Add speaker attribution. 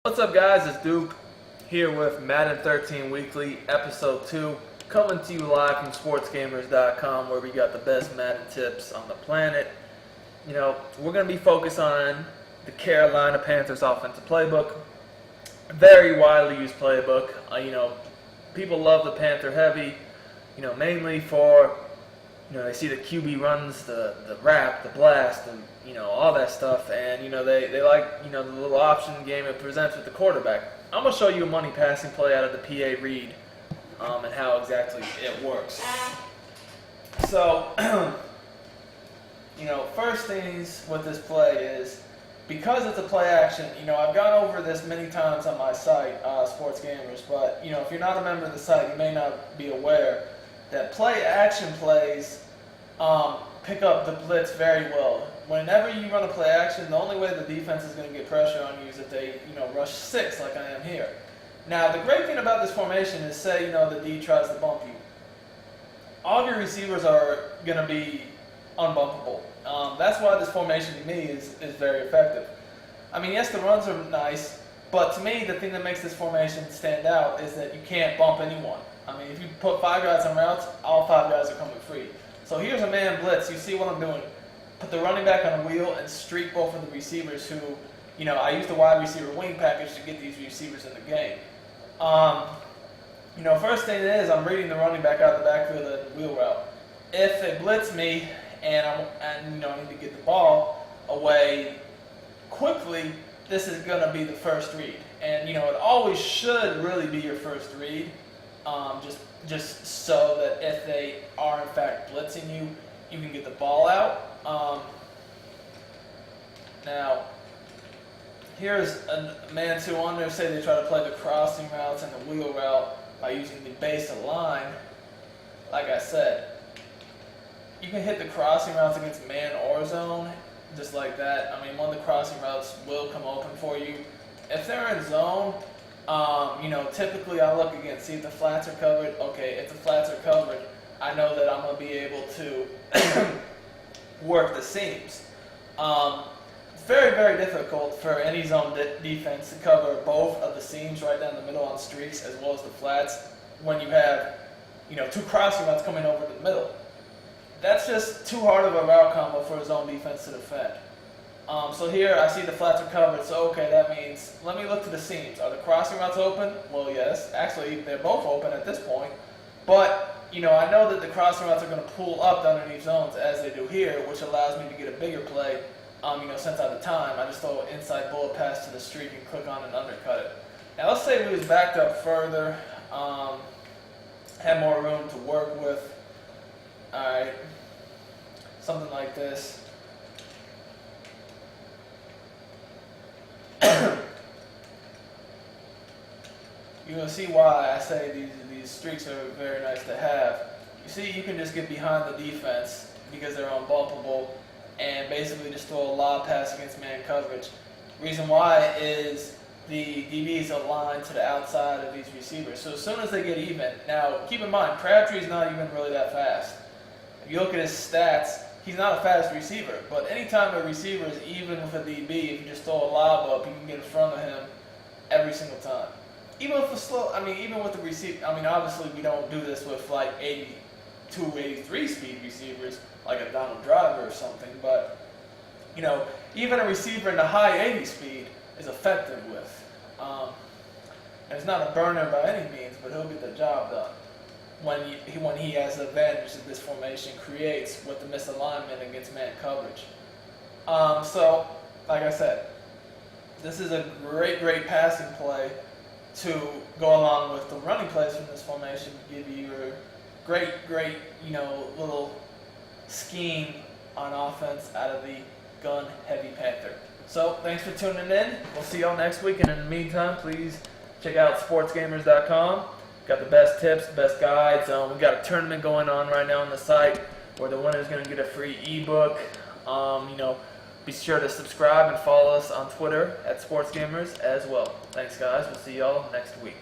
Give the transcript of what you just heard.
Speaker 1: What's up, guys? It's Duke here with Madden 13 Weekly, Episode 2, coming to you live from sportsgamers.com, where we got the best Madden tips on the planet. We're going to be focused on the Carolina Panthers offensive playbook. Very widely used playbook. People love the Panther Heavy, mainly for, they see the QB runs, the wrap, the blast, and, all that stuff. And, they like, the little option game it presents with the quarterback. I'm going to show you a money passing play out of the PA read and how exactly it works. So, first things with this play is, because it's a play action, I've gone over this many times on my site, Sports Gamers, but, if you're not a member of the site, you may not be aware that play action plays pick up the blitz very well. Whenever you run a play action, the only way the defense is going to get pressure on you is if they, rush 6 like I am here. Now, the great thing about this formation is, say, the D tries to bump you. All of your receivers are going to be unbumpable. That's why this formation to me is very effective. I mean, yes, the runs are nice, but to me, the thing that makes this formation stand out is that you can't bump anyone. I mean, if you put 5 guys on routes, all 5 guys are coming free. So here's a man blitz. You see what I'm doing. Put the running back on a wheel and streak both of the receivers who, I use the wide receiver wing package to get these receivers in the game. First thing is I'm reading the running back out of the backfield at the wheel route. If they blitz me and I need to get the ball away quickly, this is going to be the first read. And, it always should really be your first read, just so that if they are in fact blitzing you, you can get the ball out. Now, here's a man 2 under. Say they try to play the crossing routes and the wheel route by using the base of line. Like I said, you can hit the crossing routes against man or zone, just like that. I mean, one of the crossing routes will come open for you. If they're in zone, typically I look again, see if the flats are covered. Okay, if the flats are covered, I know that I'm going to be able to work the seams. It's very, very difficult for any zone defense to cover both of the seams right down the middle on streaks as well as the flats when you have, 2 crossing routes coming over the middle. That's just too hard of a route combo for a zone defense to defend. So here I see the flats are covered, so okay, that means, let me look to the seams. Are the crossing routes open? Well, yes. Actually, they're both open at this point. But, I know that the crossing routes are going to pull up underneath zones as they do here, which allows me to get a bigger play. Since I have the time, I just throw an inside bullet pass to the streak and click on and undercut it. Now, let's say we was backed up further, had more room to work with. Alright, something like this. You're going to see why I say these streaks are very nice to have. You see, you can just get behind the defense because they're unbumpable and basically just throw a lob pass against man coverage. Reason why is the DBs align to the outside of these receivers. So as soon as they get even, now keep in mind, Crabtree's not even really that fast. If you look at his stats, he's not a fast receiver, but anytime a receiver is even with a DB, if you just throw a lob up, you can get in front of him every single time. Even with the receiver, obviously we don't do this with like 82, 83 speed receivers, like a Donald Driver or something, but, even a receiver in the high 80 speed is effective with. And it's not a burner by any means, but he'll get the job done when he has the advantage that this formation creates with the misalignment against man coverage. So, like I said, this is a great, great passing play to go along with the running plays from this formation to give you your great, little scheme on offense out of the gun-heavy Panther. So, thanks for tuning in. We'll see y'all next week, and in the meantime, please check out sportsgamers.com. Got the best tips, best guides. We've got a tournament going on right now on the site where the winner is going to get a free ebook. Be sure to subscribe and follow us on Twitter at sportsgamers as well. Thanks, guys. We'll see y'all next week.